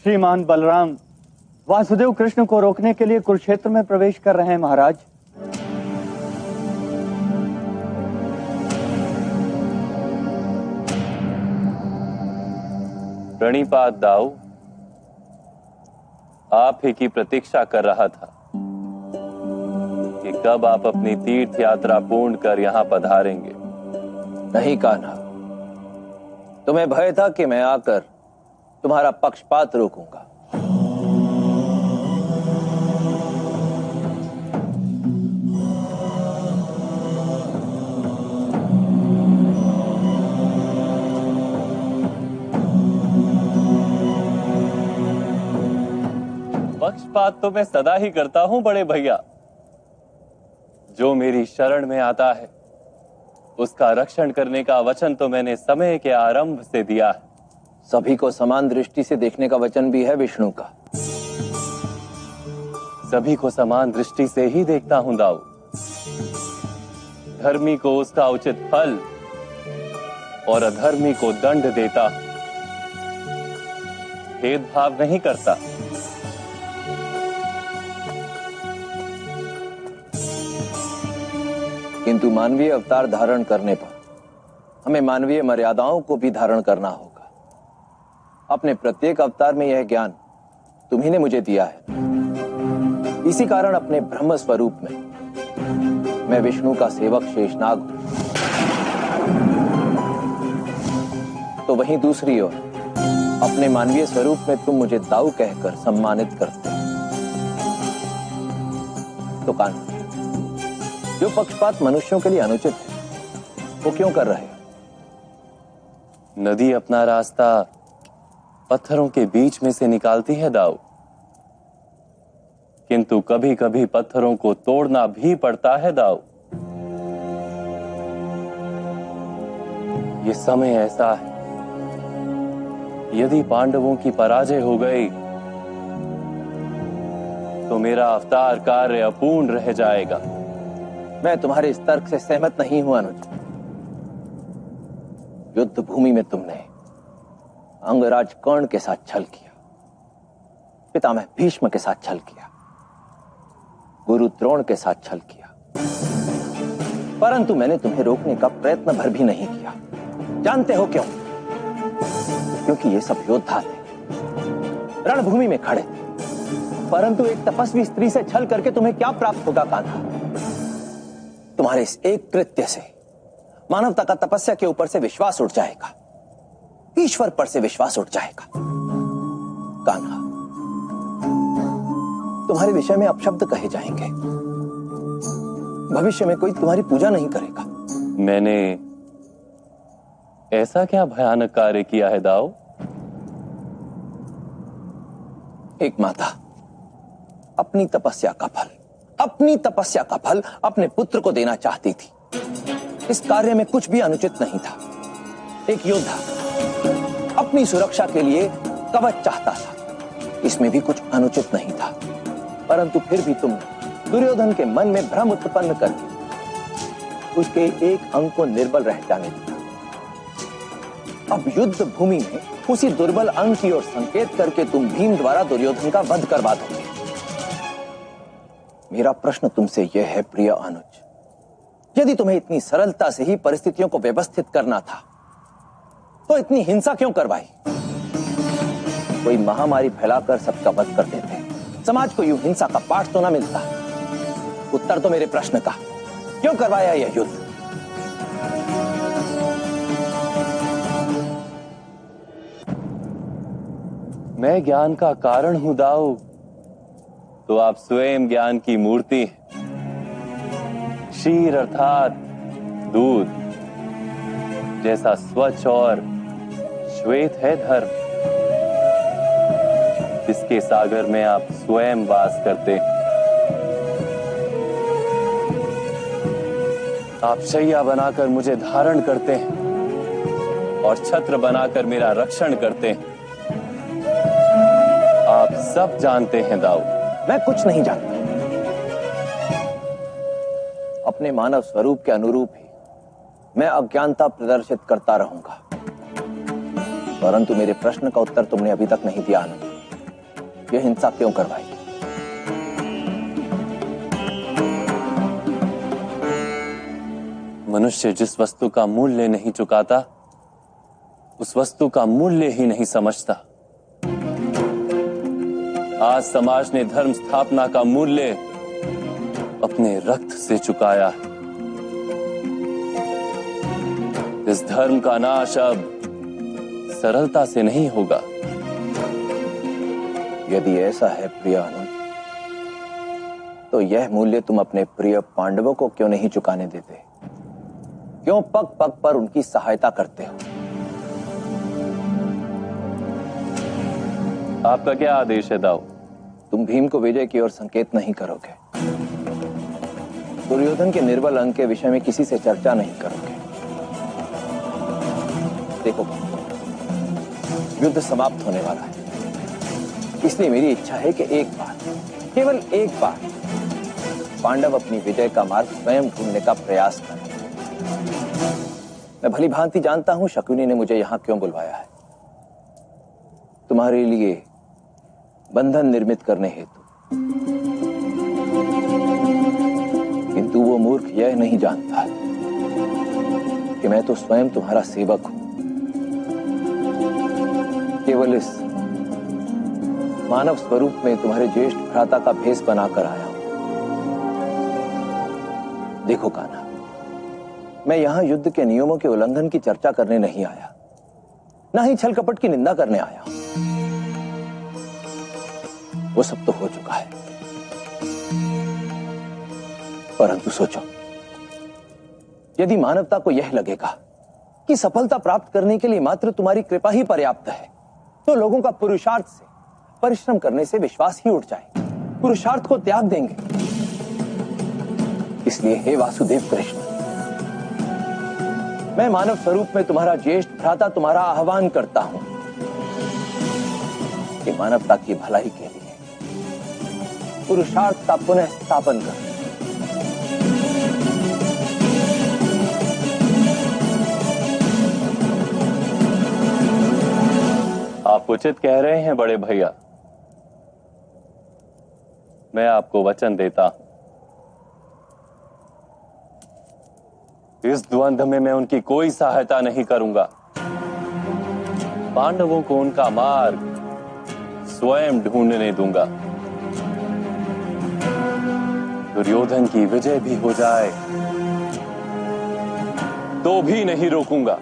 श्रीमान बलराम वासुदेव कृष्ण को रोकने के लिए कुरुक्षेत्र में प्रवेश कर रहे हैं महाराज। प्रणिपात दाऊ, आप ही की प्रतीक्षा कर रहा था कि कब आप अपनी तीर्थ यात्रा पूर्ण कर यहां पधारेंगे। नहीं कान्हा, तुम्हें भय था कि मैं आकर तुम्हारा पक्षपात रोकूंगा। पक्षपात तो मैं सदा ही करता हूं बड़े भैया। जो मेरी शरण में आता है उसका रक्षण करने का वचन तो मैंने समय के आरंभ से दिया है। सभी को समान दृष्टि से देखने का वचन भी है विष्णु का। सभी को समान दृष्टि से ही देखता हूं दाऊ। धर्मी को उसका उचित फल और अधर्मी को दंड देता, भेदभाव नहीं करता। किंतु मानवीय अवतार धारण करने पर हमें मानवीय मर्यादाओं को भी धारण करना होगा। अपने प्रत्येक अवतार में यह ज्ञान तुम्ही ने मुझे दिया है। इसी कारण अपने ब्रह्म स्वरूप में मैं विष्णु का सेवक शेषनाग हूं। तो वहीं दूसरी ओर अपने मानवीय स्वरूप में तुम मुझे दाऊ कहकर सम्मानित करते हो। तो कान्हा, जो पक्षपात मनुष्यों के लिए अनुचित है वो क्यों कर रहे हो? नदी अपना रास्ता पत्थरों के बीच में से निकालती है दाऊ, किंतु कभी कभी पत्थरों को तोड़ना भी पड़ता है दाऊ। ये समय ऐसा है, यदि पांडवों की पराजय हो गई तो मेरा अवतार कार्य अपूर्ण रह जाएगा। मैं तुम्हारे इस तर्क से सहमत नहीं हूं अनुज। युद्ध भूमि में तुमने अंगराज कर्ण के साथ छल किया, पितामह भीष्म के साथ छल किया, गुरु द्रोण के साथ छल किया, परंतु मैंने तुम्हें रोकने का प्रयत्न भर भी नहीं किया। जानते हो क्यों? क्योंकि ये सब योद्धा थे, रणभूमि में खड़े थे। परंतु एक तपस्वी स्त्री से छल करके तुम्हें क्या प्राप्त होगा कान्हा? तुम्हारे इस एक कृत्य से मानवता का तपस्या के ऊपर से विश्वास उठ जाएगा, ईश्वर पर से विश्वास उठ जाएगा। कान्हा, तुम्हारे विषय में अपशब्द कहे जाएंगे। भविष्य में कोई तुम्हारी पूजा नहीं करेगा। मैंने ऐसा क्या भयानक कार्य किया है दाऊ? एक माता अपनी तपस्या का फल अपने पुत्र को देना चाहती थी। इस कार्य में कुछ भी अनुचित नहीं था। एक योद्धा अपनी सुरक्षा के लिए कवच चाहता था, इसमें भी कुछ अनुचित नहीं था। परंतु फिर भी तुमने दुर्योधन के मन में भ्रम उत्पन्न करके उसके एक अंग को निर्बल रह जाने दिया। अब युद्ध भूमि में उसी दुर्बल अंग की ओर संकेत करके तुम भीम द्वारा दुर्योधन का वध करवा दोगे। मेरा प्रश्न तुमसे यह है प्रिय अनुज, यदि तुम्हें इतनी सरलता से ही परिस्थितियों को व्यवस्थित करना था तो इतनी हिंसा क्यों करवाई? कोई महामारी फैलाकर सबका वध कर देते, समाज को यूं हिंसा का पाठ तो ना मिलता। उत्तर तो मेरे प्रश्न का, क्यों करवाया यह युद्ध? मैं ज्ञान का कारण हूं दाऊ, तो आप स्वयं ज्ञान की मूर्ति हैं। क्षीर अर्थात दूध जैसा स्वच्छ और श्वेत है धर्म, जिसके सागर में आप स्वयं वास करते हैं। आप शैया बनाकर मुझे धारण करते हैं और छत्र बनाकर मेरा रक्षण करते हैं। आप सब जानते हैं दाऊ। मैं कुछ नहीं जानता। अपने मानव स्वरूप के अनुरूप ही मैं अज्ञानता प्रदर्शित करता रहूंगा। परंतु मेरे प्रश्न का उत्तर तुमने अभी तक नहीं दिया आनंद। यह हिंसा क्यों करवाई? मनुष्य जिस वस्तु का मूल्य नहीं चुकाता, उस वस्तु का मूल्य ही नहीं समझता। आज समाज ने धर्म स्थापना का मूल्य अपने रक्त से चुकाया है। इस धर्म का नाश अब सरलता से नहीं होगा। यदि ऐसा है प्रिय अनुज, तो यह मूल्य तुम अपने प्रिय पांडवों को क्यों नहीं चुकाने देते? क्यों पग पग पर उनकी सहायता करते हो? आपका क्या आदेश है दाऊ? तुम भीम को विजय की ओर संकेत नहीं करोगे, दुर्योधन के निर्बल अंग के विषय में किसी से चर्चा नहीं करोगे। देखो, युद्ध समाप्त होने वाला है, इसलिए मेरी इच्छा है कि एक बार, केवल एक बार, पांडव अपनी विजय का मार्ग स्वयं ढूंढने का प्रयास करें। मैं भली भांति जानता हूं शकुनी ने मुझे यहां क्यों बुलवाया है। तुम्हारे लिए बंधन निर्मित करने हेतु। किंतु वो मूर्ख यह नहीं जानता कि मैं तो स्वयं तुम्हारा सेवक हूं। केवल इस मानव स्वरूप में तुम्हारे ज्येष्ठ भ्राता का भेष बनाकर आया हूं। देखो कान्हा, मैं यहां युद्ध के नियमों के उल्लंघन की चर्चा करने नहीं आया, ना ही छल कपट की निंदा करने आया हूं। वो सब तो हो चुका है। परंतु सोचो, यदि मानवता को यह लगेगा कि सफलता प्राप्त करने के लिए मात्र तुम्हारी कृपा ही पर्याप्त है, तो लोगों का पुरुषार्थ से, परिश्रम करने से विश्वास ही उठ जाए, पुरुषार्थ को त्याग देंगे। इसलिए हे वासुदेव कृष्ण, मैं मानव स्वरूप में तुम्हारा ज्येष्ठ भ्राता तुम्हारा आह्वान करता हूं कि मानवता की भलाई के लिए पुरुषार्थ का पुनः स्थापन कर। आप उचित कह रहे हैं बड़े भैया। मैं आपको वचन देता हूं, इस द्वंद्व में मैं उनकी कोई सहायता नहीं करूंगा। पांडवों को उनका मार्ग स्वयं ढूंढने दूंगा। दुर्योधन की विजय भी हो जाए तो भी नहीं रोकूंगा।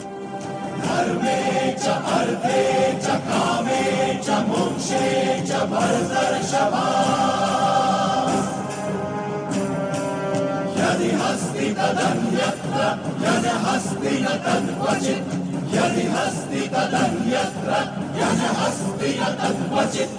यदि हस्ति तदन्यत्र यदि हस्ति न तद्वचित् यदि हस्ति तदन्यत्र यदि हस्ति न तद्वचित्